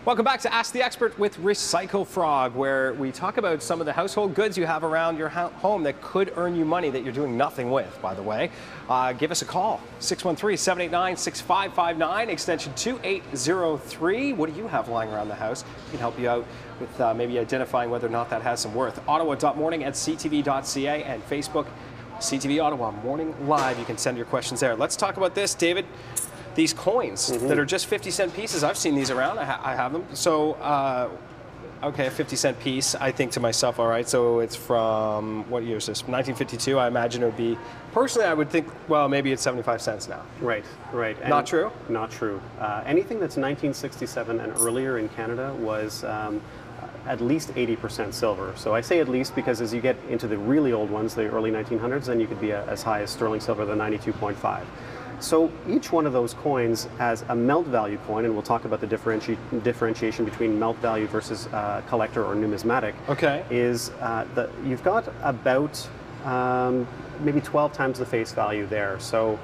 Welcome back to Ask the Expert with Recycle Frog, where we talk about some of the household goods you have around your home that could earn you money that you're doing nothing with, by the way. Give us a call, 613-789-6559, extension 2803. What do you have lying around the house? We can help you out with maybe identifying whether or not that has some worth. Ottawa.morning@ctv.ca and Facebook, CTV Ottawa Morning Live. You can send your questions there. Let's talk about this, David. These coins that are just 50-cent pieces, I've seen these around, I have them. So, okay, a 50-cent piece, I think to myself, all right, so it's from, what year is this, 1952, I imagine it would be, personally I would think, well, maybe it's 75 cents now. Right. And not true? Not true. Anything that's 1967 and earlier in Canada was at least 80% silver. So I say at least because as you get into the really old ones, the early 1900s, then you could be as high as sterling silver, the 92.5. So each one of those coins as a melt value coin, and we'll talk about the differentiation between melt value versus collector or numismatic, is you've got about maybe 12 times the face value there. So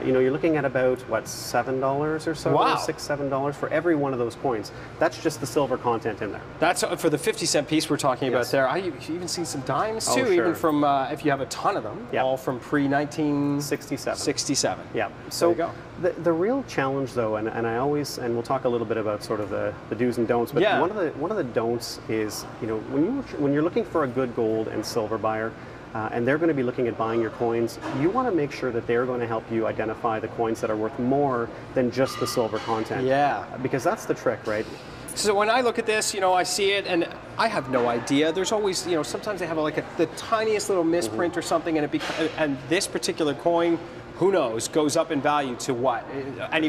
you're looking at about, what, $7 or so? Wow. $6, $7 for every one of those coins. That's just the silver content in there. That's for the 50-cent piece we're talking about there. I've even seen some dimes too, even from, if you have a ton of them, all from pre-1967. 67. Yeah. So there you go. The real challenge though, and I always, and we'll talk a little bit about sort of the do's and don'ts, but one of the don'ts is, when you're looking for a good gold and silver buyer, and they're going to be looking at buying your coins, you want to make sure that they're going to help you identify the coins that are worth more than just the silver content. Yeah. Because that's the trick, right? So when I look at this, I see it and I have no idea. There's always, sometimes they have the tiniest little misprint or something, and this particular coin, who knows, goes up in value to what?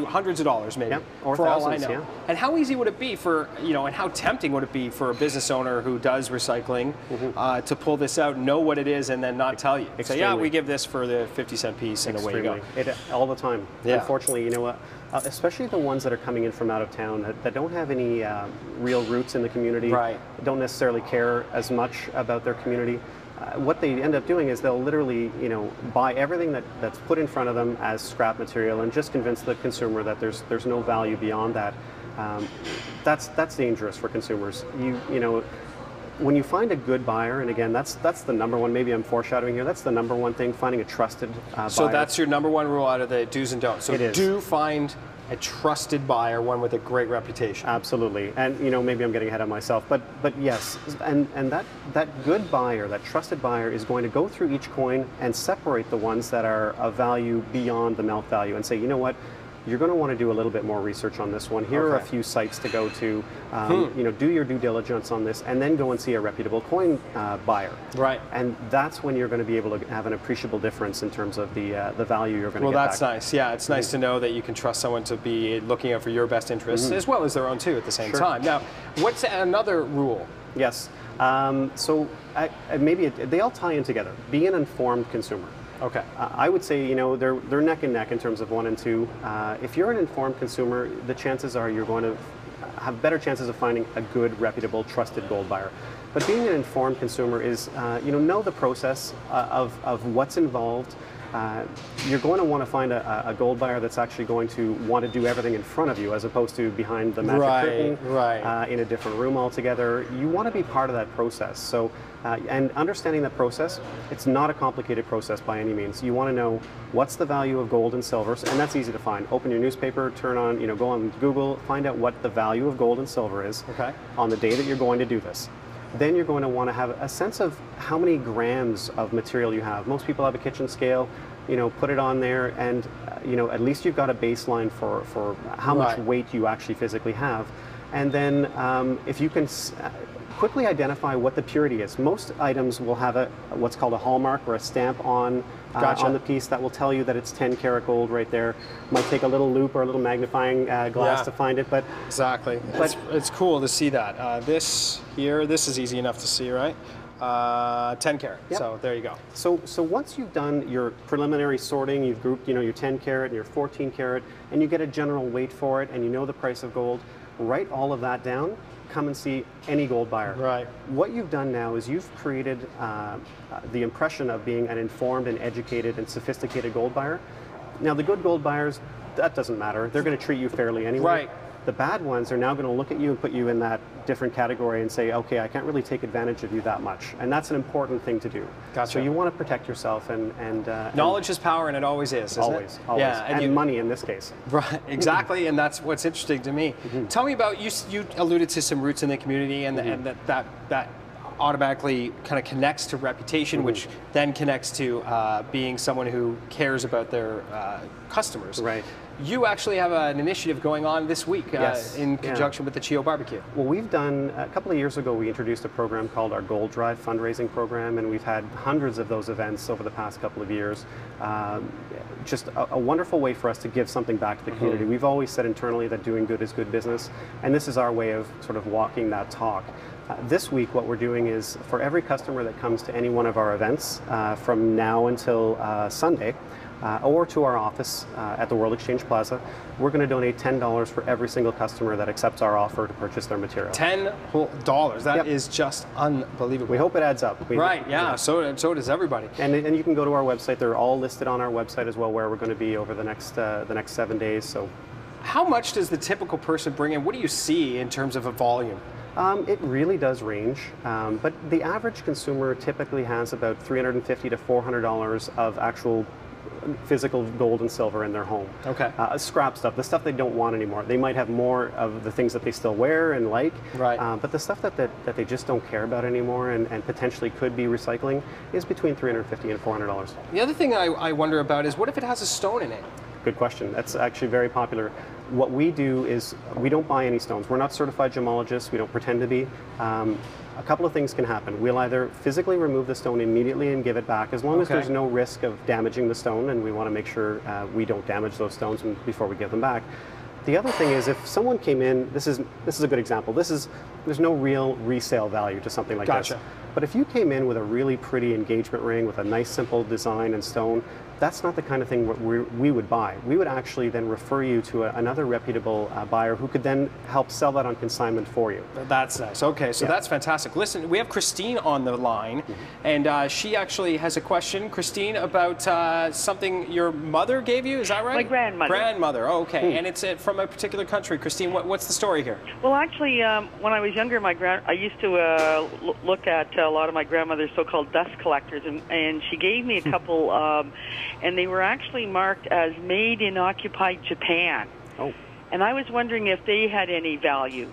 Hundreds of dollars maybe, or for thousands, all I know. And how easy would it be for, and how tempting would it be for a business owner who does recycling to pull this out, know what it is, and then not tell you? Say, yeah, we give this for the 50-cent piece, and away you go. All the time. Yeah. Unfortunately, especially the ones that are coming in from out of town that don't have any real roots in the community, don't necessarily care as much about their community. What they end up doing is they'll literally, buy everything that's put in front of them as scrap material and just convince the consumer that there's no value beyond that. That's dangerous for consumers. When you find a good buyer, and again, that's the number one. Maybe I'm foreshadowing here. That's the number one thing: finding a trusted buyer. So that's your number one rule out of the do's and don'ts. So do find a trusted buyer, one with a great reputation. Absolutely, and maybe I'm getting ahead of myself, but yes, and that good buyer, that trusted buyer, is going to go through each coin and separate the ones that are of value beyond the melt value, and say, you know what, you're going to want to do a little bit more research on this one. Here are a few sites to go to. Do your due diligence on this, and then go and see a reputable coin buyer. Right. And that's when you're going to be able to have an appreciable difference in terms of the value you're going to get back. Well, that's nice. Yeah, it's nice to know that you can trust someone to be looking out for your best interests as well as their own too at the same time. Now, what's another rule? Yes. Maybe they all tie in together. Be an informed consumer. Okay. I would say, they're neck and neck in terms of 1 and 2. If you're an informed consumer, the chances are you're going to have better chances of finding a good, reputable, trusted gold buyer. But being an informed consumer is, know the process of what's involved. You're going to want to find a gold buyer that's actually going to want to do everything in front of you, as opposed to behind the magic curtain, in a different room altogether. You want to be part of that process. So, and understanding that process, it's not a complicated process by any means. You want to know what's the value of gold and silver, and that's easy to find. Open your newspaper, turn on, go on Google, find out what the value of gold and silver is on the day that you're going to do this. Then you're going to want to have a sense of how many grams of material you have. Most people have a kitchen scale, put it on there, and at least you've got a baseline for how much weight you actually physically have. And then if you can quickly identify what the purity is. Most items will have what's called a hallmark or a stamp on the piece that will tell you that it's 10 karat gold right there. Might take a little loop or a little magnifying glass to find it, but exactly. It's cool to see that. This is easy enough to see, right? 10 karat. Yep. So there you go. So once you've done your preliminary sorting, you've grouped your 10 karat and your 14 karat, and you get a general weight for it, and you know the price of gold, write all of that down. Come and see any gold buyer. Right. What you've done now is you've created the impression of being an informed and educated and sophisticated gold buyer. Now, the good gold buyers, that doesn't matter. They're going to treat you fairly anyway. Right. The bad ones are now going to look at you and put you in that different category and say, okay, I can't really take advantage of you that much. And that's an important thing to do. Gotcha. So you want to protect yourself and knowledge is power, and it always is, isn't always, it? always. Yeah, and money in this case. Right, exactly, and that's what's interesting to me. Tell me about, you alluded to some roots in the community, and, and that automatically kind of connects to reputation, which then connects to being someone who cares about their customers. Right. You actually have an initiative going on this week in conjunction with the Chio Barbecue. Well, we've done, a couple of years ago, we introduced a program called our Gold Drive fundraising program, and we've had hundreds of those events over the past couple of years. Just a wonderful way for us to give something back to the community. We've always said internally that doing good is good business, and this is our way of sort of walking that talk. This week, what we're doing is, for every customer that comes to any one of our events from now until Sunday, or to our office at the World Exchange Plaza, we're going to donate $10 for every single customer that accepts our offer to purchase their material. $10? That is just unbelievable. We hope it adds up. So does everybody. And you can go to our website. They're all listed on our website as well, where we're going to be over the next 7 days. So, how much does the typical person bring in? What do you see in terms of a volume? It really does range, but the average consumer typically has about $350 to $400 of actual physical gold and silver in their home. Okay. Scrap stuff, the stuff they don't want anymore. They might have more of the things that they still wear and like, but the stuff that they just don't care about anymore and potentially could be recycling is between $350 and $400. The other thing I wonder about is, what if it has a stone in it? Good question. That's actually very popular. What we do is we don't buy any stones. We're not certified gemologists. We don't pretend to be. A couple of things can happen. We'll either physically remove the stone immediately and give it back, as long as there's no risk of damaging the stone, and we want to make sure we don't damage those stones before we give them back. The other thing is, if someone came in, this is a good example. There's no real resale value to something like this. But if you came in with a really pretty engagement ring with a nice simple design and stone, that's not the kind of thing we would buy. We would actually then refer you to another reputable buyer who could then help sell that on consignment for you. That's nice. Okay, so that's fantastic. Listen, we have Christine on the line, and she actually has a question, Christine, about something your mother gave you. Is that right? My grandmother. Grandmother. Oh, okay, and it's from a particular country. Christine, what's the story here? Well, actually, when I was younger, I used to look at a lot of my grandmother's so-called dust collectors, and she gave me a couple. And they were actually marked as made in occupied Japan. Oh. And I was wondering if they had any value.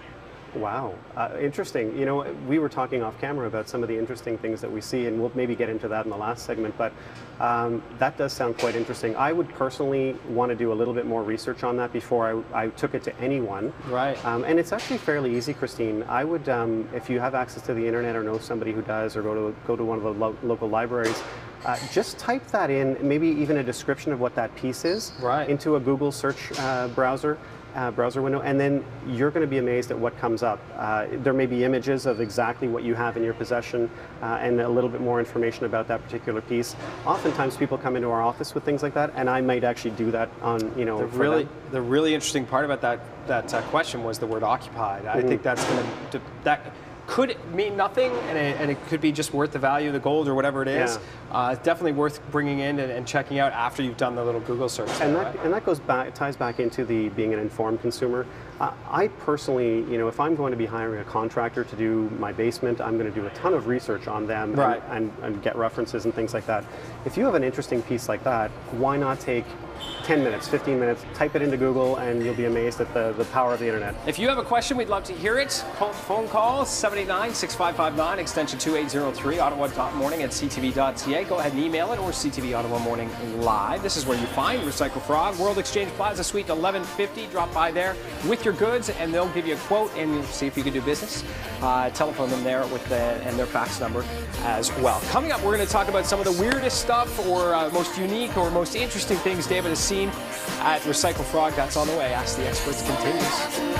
Wow, interesting. You know, we were talking off camera about some of the interesting things that we see, and we'll maybe get into that in the last segment, but that does sound quite interesting. I would personally want to do a little bit more research on that before I took it to anyone. Right. And it's actually fairly easy, Christine. I would, if you have access to the internet or know somebody who does, or go to one of the local libraries, just type that in, maybe even a description of what that piece is, into a Google search browser window, and then you're going to be amazed at what comes up. There may be images of exactly what you have in your possession and a little bit more information about that particular piece. Oftentimes people come into our office with things like that, and I might actually do that on, you know, the really interesting part about that question was the word occupied. I think that's going to, that could mean nothing, and it could be just worth the value of the gold or whatever it is. It's definitely worth bringing in and checking out after you've done the little Google search. And that goes back, ties back into the being an informed consumer. I personally, you know, if I'm going to be hiring a contractor to do my basement, I'm going to do a ton of research on them and get references and things like that. If you have an interesting piece like that, why not take 10 minutes, 15 minutes, type it into Google, and you'll be amazed at the power of the internet. If you have a question, we'd love to hear it. Phone call 789-6559, extension 2803, ottawa.morning@ctv.ca. Go ahead and email it, or CTV Ottawa Morning Live. This is where you find Recycle Frog, World Exchange Plaza, Suite 1150. Drop by there with your goods, and they'll give you a quote and see if you can do business. Telephone them there and their fax number as well. Coming up, we're going to talk about some of the weirdest stuff, or most unique or most interesting things David has seen at Recycle Frog. That's on the way. Ask the Experts continues.